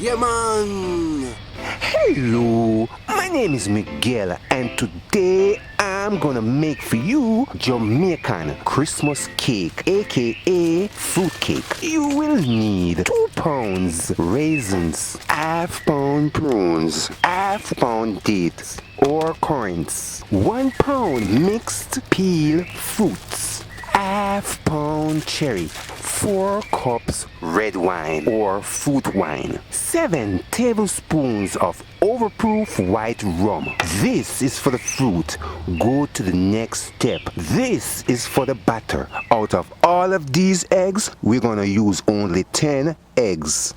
Yeah, man! Hello, my name is Miguel and today I'm gonna make for you Jamaican Christmas cake, aka fruit cake. You will need 2 pounds raisins, half pound prunes, half pound dates or currants, 1 pound mixed peel fruits, half pound cherry, 4 cups red wine or fruit wine, 7 tablespoons of overproof white rum. This is for the fruit. Go to the next step. This is for the batter. Out of all of these eggs, we're gonna use only 10 eggs.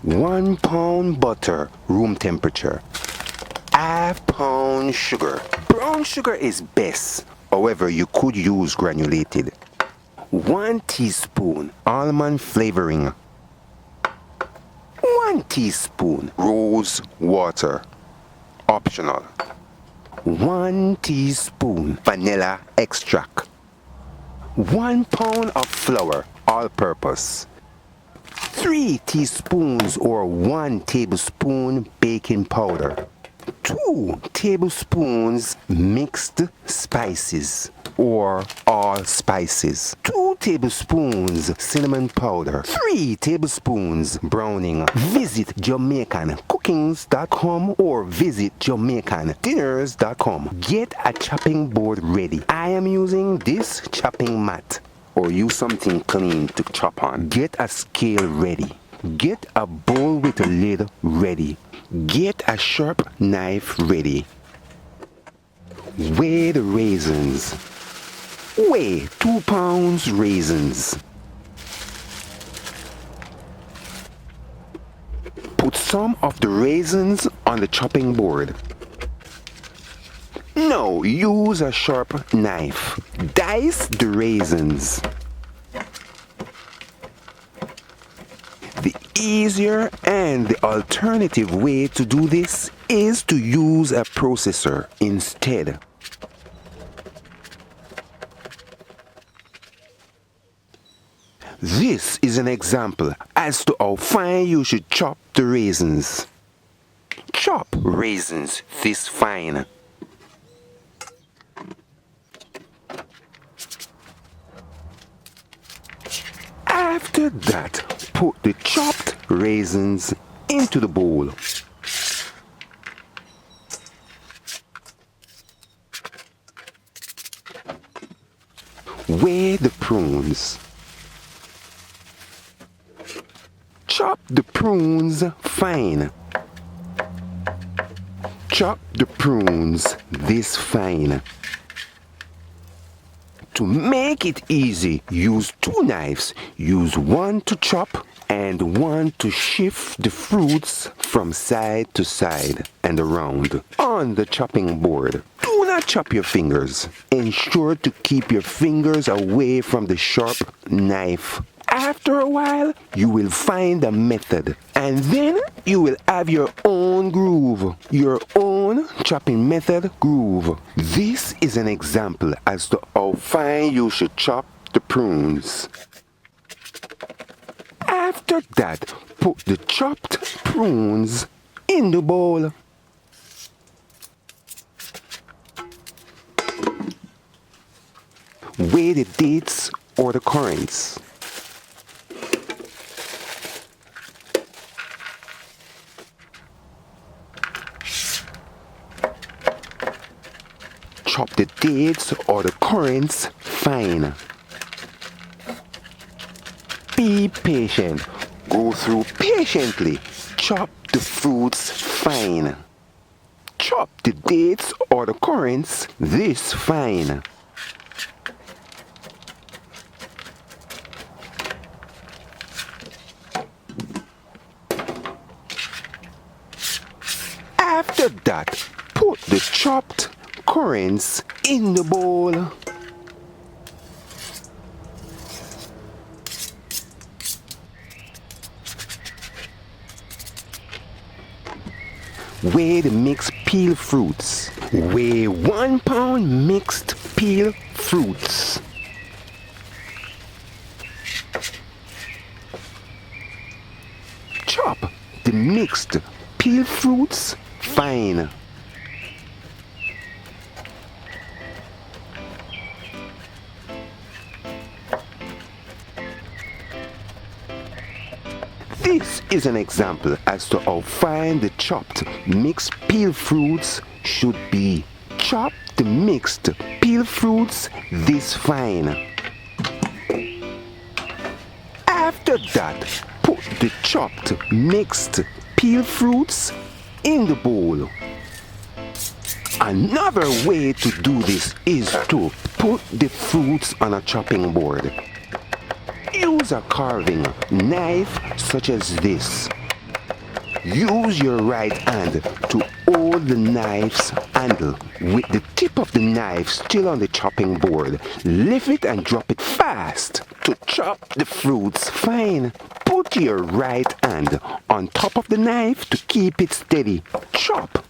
1 pound butter, room temperature. Half pound sugar. Brown sugar is best. However, you could use granulated. 1 teaspoon almond flavoring. 1 teaspoon rose water, optional. 1 teaspoon vanilla extract. 1 pound of flour, all purpose. 3 teaspoons or 1 tablespoon baking powder. 2 tablespoons mixed spices or all spices. 2 tablespoons cinnamon powder. 3 tablespoons browning. Visit JamaicanCookings.com or visit JamaicanDinners.com. Get a chopping board ready. I am using this chopping mat, or use something clean to chop on. Get a scale ready. Get a bowl with a lid ready. Get a sharp knife ready. Weigh the raisins. Weigh 2 pounds raisins. Put some of the raisins on the chopping board. Now use a sharp knife. Dice the raisins. The easier and the alternative way to do this is to use a processor instead. This is an example as to how fine you should chop the raisins. Chop raisins this fine. After that, put the chopped raisins into the bowl. Weigh the prunes. Chop the prunes fine. Chop the prunes this fine. To make it easy, use 2 knives. Use 1 to chop and 1 to shift the fruits from side to side and around on the chopping board. Do not chop your fingers. Ensure to keep your fingers away from the sharp knife. After a while, you will find a method, and then you will have your own groove, your own chopping method groove. This is an example as to how fine you should chop the prunes. After that, put the chopped prunes in the bowl. Weigh the dates or the currants. Chop the dates or the currants fine. Be patient. Go through patiently. Chop the fruits fine. Chop the dates or the currants this fine. After that, put the chopped currants in the bowl. Weigh the mixed peel fruits. Weigh 1 pound mixed peel fruits. Chop the mixed peeled fruits fine. This is an example as to how fine the chopped mixed peeled fruits should be. Chop the mixed peeled fruits this fine. After that, put the chopped mixed peeled fruits in the bowl. Another way to do this is to put the fruits on a chopping board. Use a carving knife such as this. Use your right hand to hold the knife's handle with the tip of the knife still on the chopping board. Lift it and drop it fast to chop the fruits fine. Put your right hand on top of the knife to keep it steady. Chop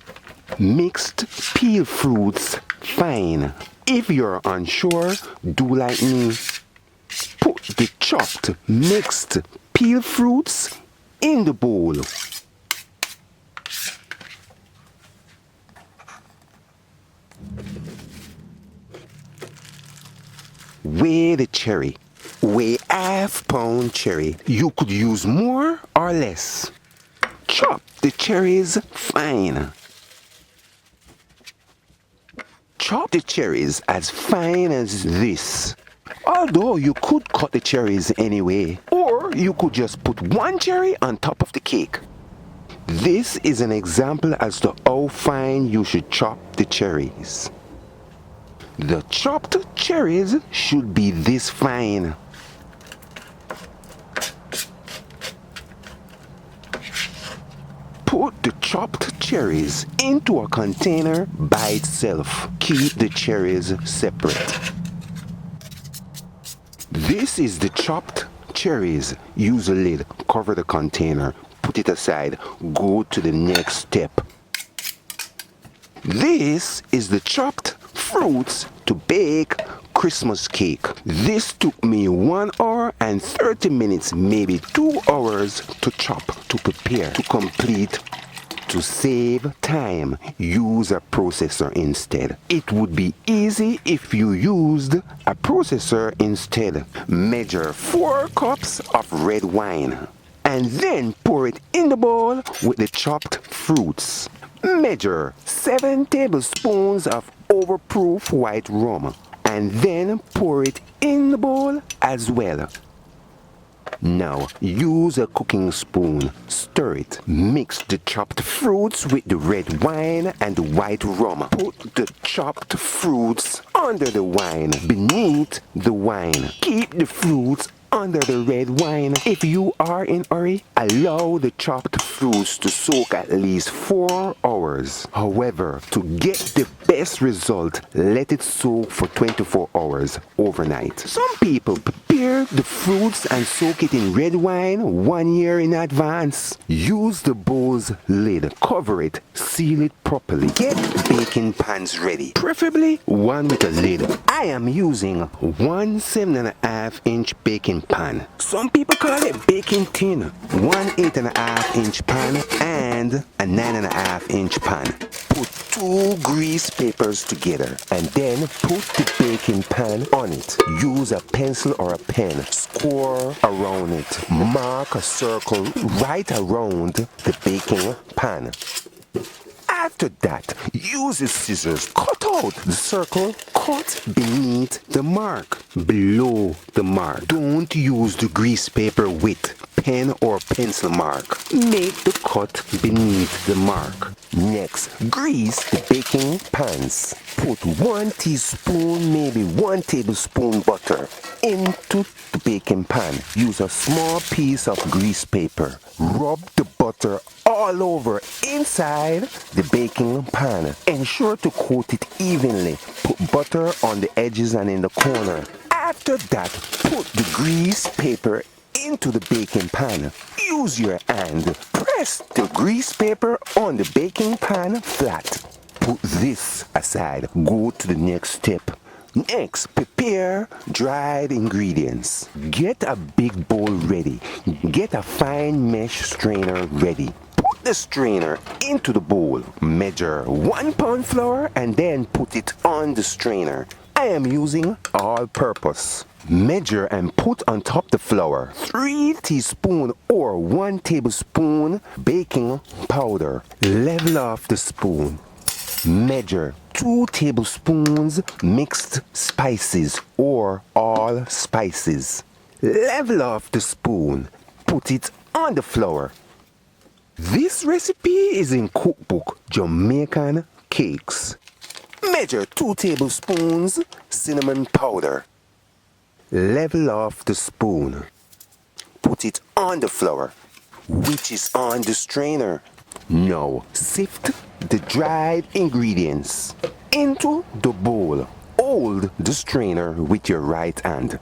mixed peeled fruits fine. If you're unsure, do like me. Put the chopped mixed peeled fruits in the bowl. Weigh the cherry. Weigh half-pound cherry. You could use more or less. Chop the cherries fine. Chop the cherries as fine as this. Although you could cut the cherries anyway, or you could just put one cherry on top of the cake. This is an example as to how fine you should chop the cherries. The chopped cherries should be this fine. Put the chopped cherries into a container by itself. Keep the cherries separate. This is the chopped cherries. Use a lid, cover the container, put it aside, go to the next step. This is the chopped fruits to bake Christmas cake. This took me 1 hour and 30 minutes, maybe 2 hours to chop, to prepare, to complete. To save time, use a processor instead. It would be easy if you used a processor instead. Measure 4 cups of red wine and then pour it in the bowl with the chopped fruits. Measure 7 tablespoons of overproof white rum and then pour it in the bowl as well. Now, use a cooking spoon, stir it, mix the chopped fruits with the red wine and the white rum. Put the chopped fruits under the wine, beneath the wine. Keep the fruits under the red wine. If you are in a hurry, allow the chopped fruits to soak at least 4 hours. However, to get the best result, let it soak for 24 hours overnight. Some people prepare the fruits and soak it in red wine 1 year in advance. Use the bowl's lid, cover it, seal it properly. Get baking pans ready, preferably one with a lid. I am using 1 7.5-inch baking pan. Some people call it baking tin. 1 8.5-inch pan and a 9.5-inch pan. Put 2 grease papers together and then put the baking pan on it. Use a pencil or a pen. Score around it. Mark a circle right around the baking pan. After that, use the scissors, cut out the circle, cut beneath the mark, below the mark. Don't use the grease paper with pen or pencil mark. Make the cut beneath the mark. Next, grease the baking pans. Put 1 teaspoon, maybe 1 tablespoon butter into the baking pan. Use a small piece of grease paper. Rub the butter all over inside the baking pan. Ensure to coat it evenly. Put butter on the edges and in the corner. After that, put the grease paper into the baking pan. Use your hand. Press the grease paper on the baking pan flat. Put this aside. Go to the next step. Next, prepare dried ingredients. Get a big bowl ready. Get a fine mesh strainer ready. put the strainer into the bowl. Measure 1 pound flour and then put it on the strainer. I am using all-purpose. Measure and put on top the flour 3 teaspoons or 1 tablespoon baking powder. Level off the spoon. Measure 2 tablespoons mixed spices or all spices. Level off the spoon. Put it on the flour. This recipe is in Cookbook, Jamaican Cakes. Measure 2 tablespoons cinnamon powder. Level off the spoon. Put it on the flour, which is on the strainer. Now sift the dried ingredients into the bowl. Hold the strainer with your right hand.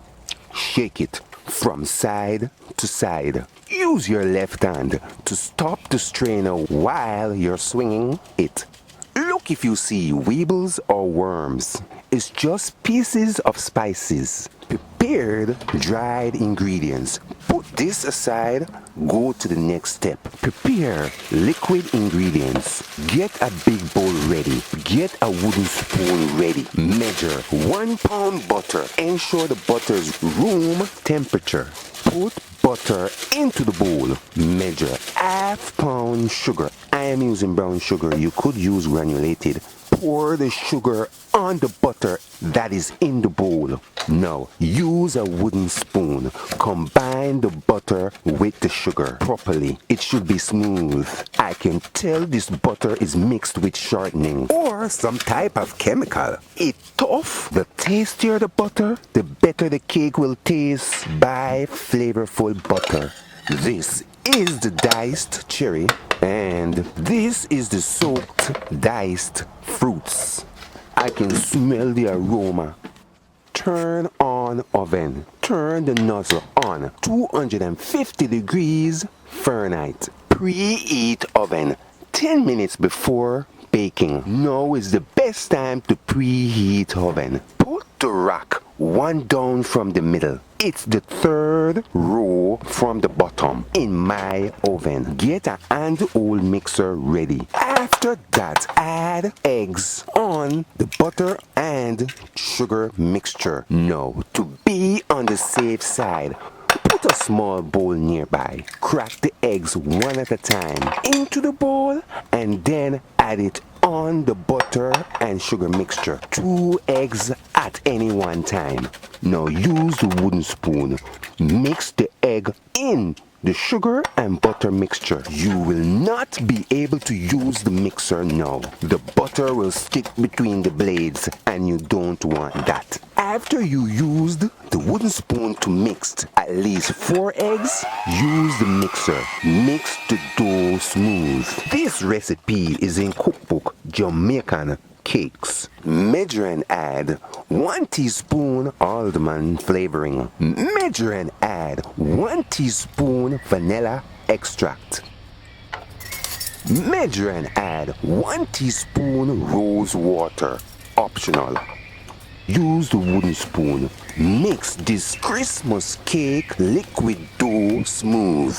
Shake it from side to side. Use your left hand to stop the strainer while you're swinging it. Look if you see weevils or worms. It's just pieces of spices. Prepared dried ingredients. Put this aside. Go to the next step. Prepare liquid ingredients. Get a big bowl ready. Get a wooden spoon ready. Measure 1 pound butter. Ensure the butter is room temperature. Put butter into the bowl. Measure ½ pound sugar. I am using brown sugar. You could use granulated. Pour the sugar on the butter that is in the bowl. Now use a wooden spoon. Combine the butter with the sugar properly. It should be smooth. I can tell this butter is mixed with shortening or some type of chemical. It's tough. The tastier the butter, the better the cake will taste. Buy flavorful butter. This is the diced cherry and this is the soaked diced fruits. I can smell the aroma. Turn on oven. Turn the nozzle on 250 degrees Fahrenheit. Preheat oven 10 minutes before baking. Now is the best time to preheat oven. Put the rack one down from the middle. It's the third row from the bottom in my oven. Get a hand-hold mixer ready. After that, add eggs on the butter and sugar mixture. Now, to be on the safe side, put a small bowl nearby. Crack the eggs one at a time into the bowl and then add it on the butter and sugar mixture. 2 eggs at any one time. Now use the wooden spoon. Mix the egg in the sugar and butter mixture. You will not be able to use the mixer now. The butter will stick between the blades and you don't want that. After you used the wooden spoon to mix at least 4 eggs, use the mixer. Mix the dough smooth. This recipe is in Cookbook, Jamaican Cakes. Measure and add 1 teaspoon almond flavoring. Measure and add 1 teaspoon vanilla extract. Measure and add 1 teaspoon rose water. Optional. Use the wooden spoon. Mix this Christmas cake liquid dough smooth.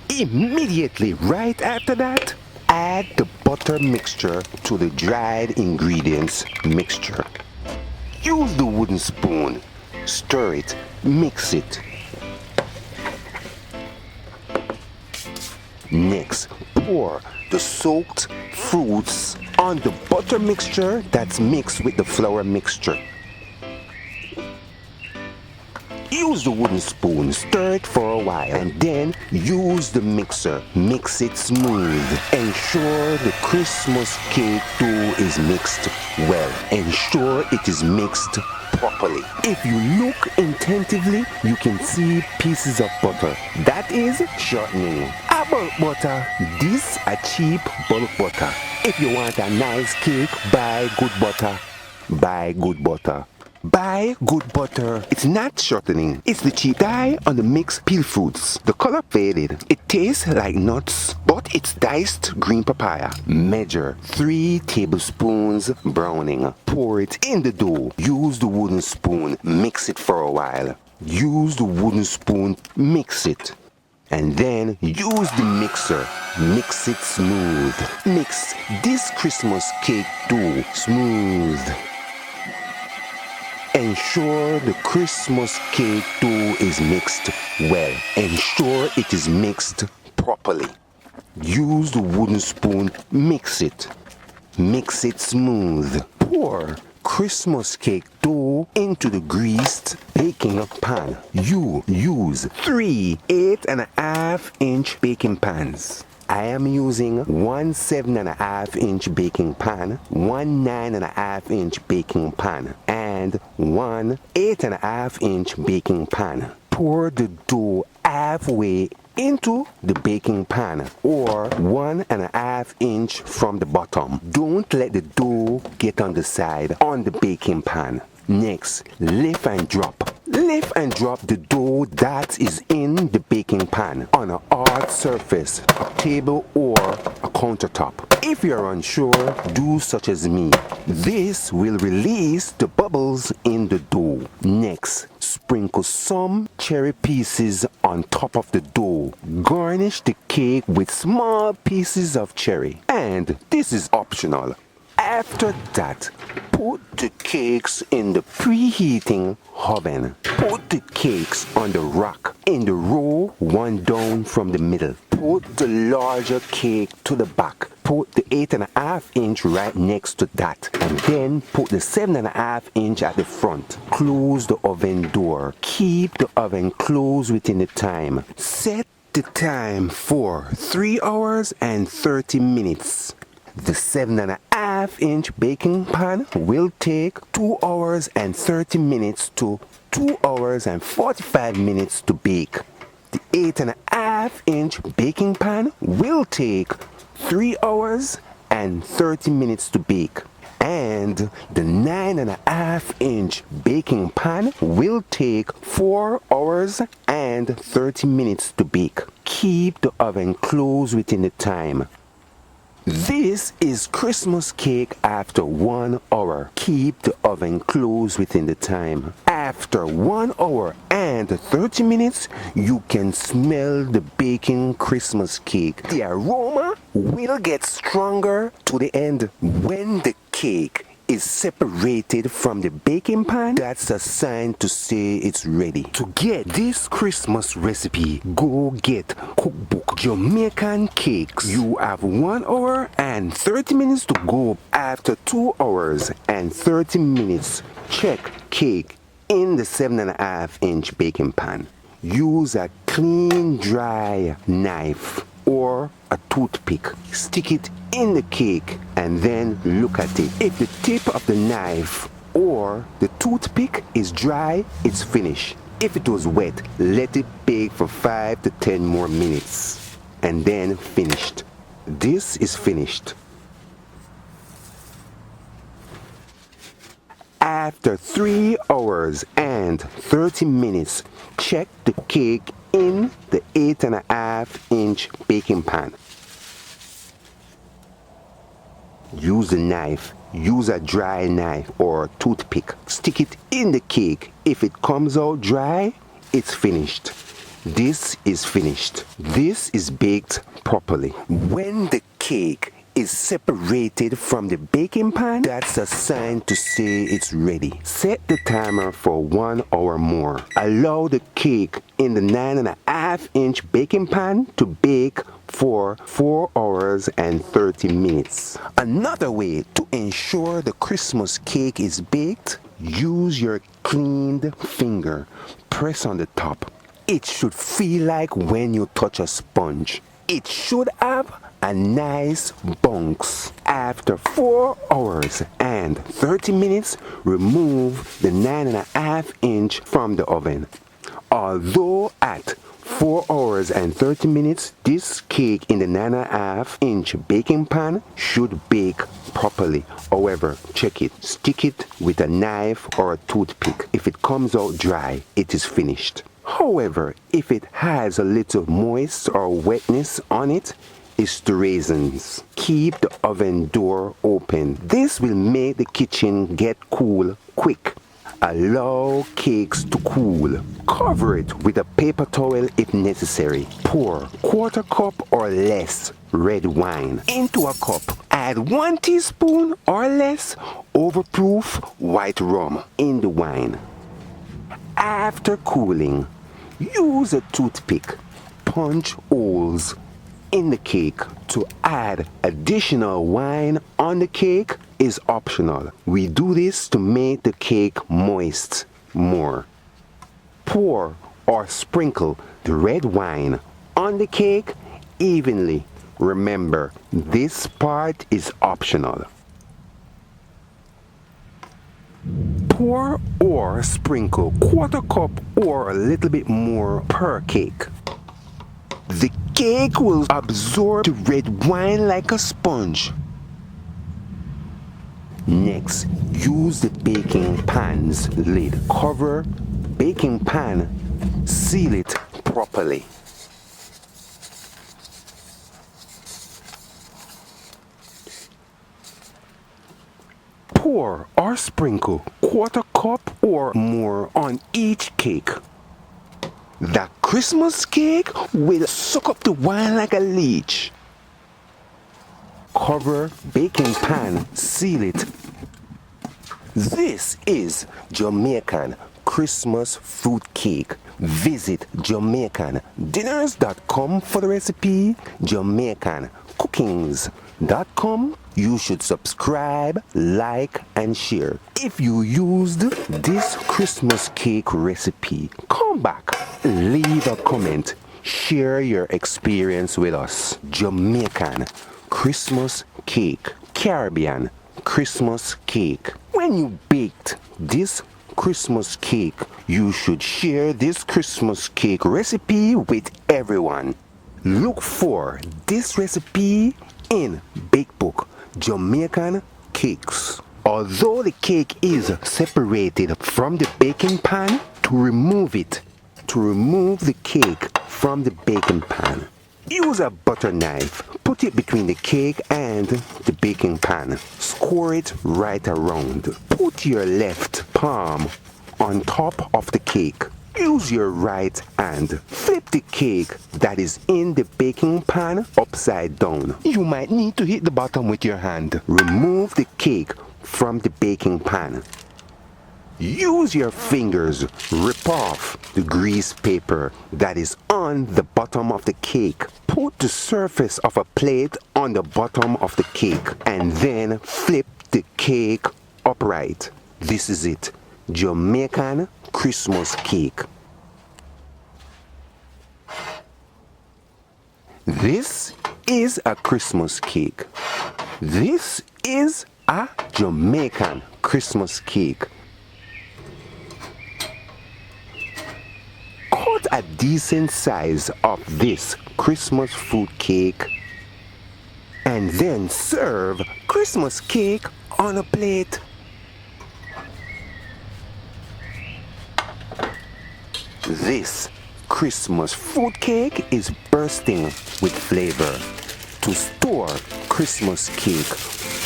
Immediately right after that, add the butter mixture to the dried ingredients mixture. Use the wooden spoon. Stir it. Mix it. Next, pour the soaked fruits on the butter mixture that's mixed with the flour mixture. Use the wooden spoon, stir it for a while, and then use the mixer. Mix it smooth. Ensure the Christmas cake dough is mixed well. Ensure it is mixed properly. If you look attentively, you can see pieces of butter. That is shortening. A bulk butter. This a cheap bulk butter. If you want a nice cake, buy good butter. Buy good butter. Buy good butter. It's not shortening. It's the cheap dye on the mixed peel fruits. The color faded. It tastes like nuts, but it's diced green papaya. Measure 3 tablespoons browning. Pour it in the dough. Use the wooden spoon. Mix it for a while. Use the wooden spoon. Mix it. And then use the mixer. Mix it smooth. Mix this Christmas cake dough smooth. Ensure the Christmas cake dough is mixed well. Ensure it is mixed properly. Use the wooden spoon, mix it. Mix it smooth. Pour Christmas cake dough into the greased baking pan. You use 3 8.5-inch baking pans. I am using one 7.5-inch baking pan, one 9.5-inch baking pan, and one 8.5-inch baking pan. Pour the dough halfway into the baking pan, or 1.5 inch from the bottom. Don't let the dough get on the side on the baking pan. Next, lift and drop. Lift and drop the dough that is in the baking pan on a hard surface, a table or a countertop. If you are unsure, do such as me. This will release the bubbles in the dough. Next, sprinkle some cherry pieces on top of the dough. Garnish the cake with small pieces of cherry. And this is optional. After that, put the cakes in the preheating oven. Put the cakes on the rack in the row, one down from the middle. Put the larger cake to the back. Put the 8.5-inch right next to that. And then put the 7.5-inch at the front. Close the oven door. Keep the oven closed within the time. Set the time for 3 hours and 30 minutes. The 7.5-inch baking pan will take 2 hours and 30 minutes to 2 hours and 45 minutes to bake. The 8.5-inch baking pan will take 3 hours and 30 minutes to bake. And the 9.5-inch baking pan will take 4 hours and 30 minutes to bake. Keep the oven closed within the time. This is Christmas cake after 1 hour. Keep the oven closed within the time. After 1 hour and 30 minutes, you can smell the baking Christmas cake. The aroma will get stronger to the end. When the cake is separated from the baking pan, that's a sign to say it's ready. To get this Christmas recipe, go get Cookbook Jamaican Cakes. You have 1 hour and 30 minutes to go. After 2 hours and 30 minutes, check cake in the 7.5-inch baking pan. Use a clean, dry knife or a toothpick. Stick it in the cake and then look at it. If the tip of the knife or the toothpick is dry, it's finished. If it was wet, let it bake for 5 to 10 more minutes and then finished. This is finished. After 3 hours and 30 minutes, check the cake in the 8.5-inch baking pan. Use a knife. Use a dry knife or toothpick. Stick it in the cake. If it comes out dry, it's finished. This is finished. This is baked properly. When the cake is separated from the baking pan, that's a sign to say it's ready. Set the timer for 1 hour more. Allow the cake in the 9.5-inch baking pan to bake for 4 hours and 30 minutes. Another way to ensure the Christmas cake is baked, use your cleaned finger. Press on the top. It should feel like when you touch a sponge. It should have a nice bounce. After 4 hours and 30 minutes, remove the 9.5-inch from the oven. Although at 4 hours and 30 minutes, this cake in the 9.5-inch baking pan should bake properly. However, check it. Stick it with a knife or a toothpick. If it comes out dry, it is finished. However, if it has a little moist or wetness on it, it's the raisins. Keep the oven door open. This will make the kitchen get cool quick. Allow cakes to cool. Cover it with a paper towel if necessary. Pour quarter cup or less red wine into a cup. Add 1 teaspoon or less overproof white rum in the wine. After cooling, use a toothpick. Punch holes in the cake. To add additional wine on the cake is optional. We do this to make the cake moist more. Pour or sprinkle the red wine on the cake evenly. Remember, this part is optional. Pour or sprinkle quarter cup or a little bit more per cake. The cake will absorb the red wine like a sponge. Next, use the baking pan's lid. Cover baking pan, seal it properly. Pour or sprinkle quarter cup or more on each cake. The Christmas cake will suck up the wine like a leech. Cover baking pan, seal it. This is Jamaican Christmas fruit cake. Visit JamaicanDinners.com for the recipe, JamaicanCookings.com. You should subscribe, like, and share. If you used this Christmas cake recipe, come back, leave a comment, share your experience with us. Jamaican Christmas cake, Caribbean Christmas cake. When you baked this Christmas cake, you should share this Christmas cake recipe with everyone. Look for this recipe in Bakebook Jamaican Cakes. Although the cake is separated from the baking pan, to remove the cake from the baking pan, use a butter knife. Put it between the cake and the baking pan. Score it right around. Put your left palm on top of the cake. Use your right hand. Flip the cake that is in the baking pan upside down. You might need to hit the bottom with your hand. Remove the cake from the baking pan. Use your fingers. Rip off the grease paper that is on the bottom of the cake. Put the surface of a plate on the bottom of the cake and then flip the cake upright. This is it. Jamaican Christmas cake. This is a Christmas cake. This is a Jamaican Christmas cake. Cut a decent size of this Christmas fruit cake and then serve Christmas cake on a plate. This Christmas fruit cake is bursting with flavor. To store Christmas cake,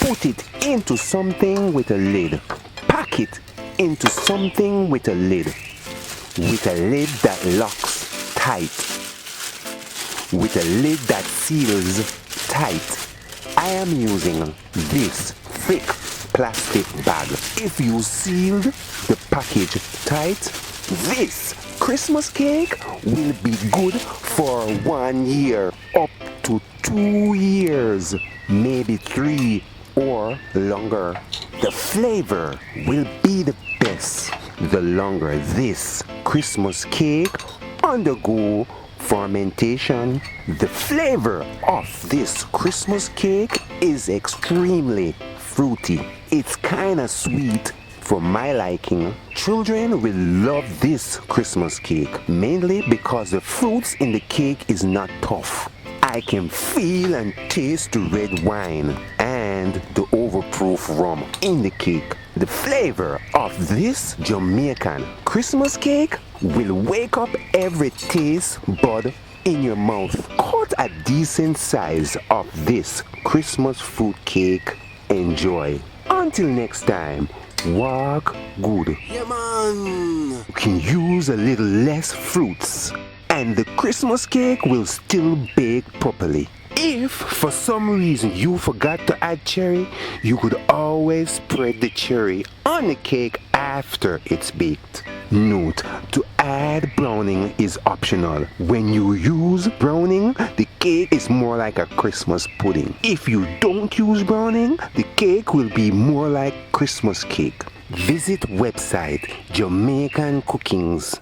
put it into something with a lid. Pack it into something with a lid. With a lid that locks tight. With a lid that seals tight. I am using this thick plastic bag. If you sealed the package tight, this Christmas cake will be good for 1 year, up to 2 years, maybe 3 or longer. The flavor will be the best the longer this Christmas cake undergo fermentation. The flavor of this Christmas cake is extremely fruity. It's kind of sweet for my liking. Children will love this Christmas cake, mainly because the fruits in the cake is not tough. I can feel and taste the red wine and the overproof rum in the cake. The flavor of this Jamaican Christmas cake will wake up every taste bud in your mouth. Cut a decent size of this Christmas fruit cake. Enjoy. Until next time, work good. Yeah, man. You can use a little less fruits and the Christmas cake will still bake properly. If for some reason you forgot to add cherry, you could always spread the cherry on the cake after it's baked. Note, to add browning is optional. When you use browning, the cake is more like a Christmas pudding. If you don't use browning, the cake will be more like Christmas cake. Visit website Jamaican Cookings.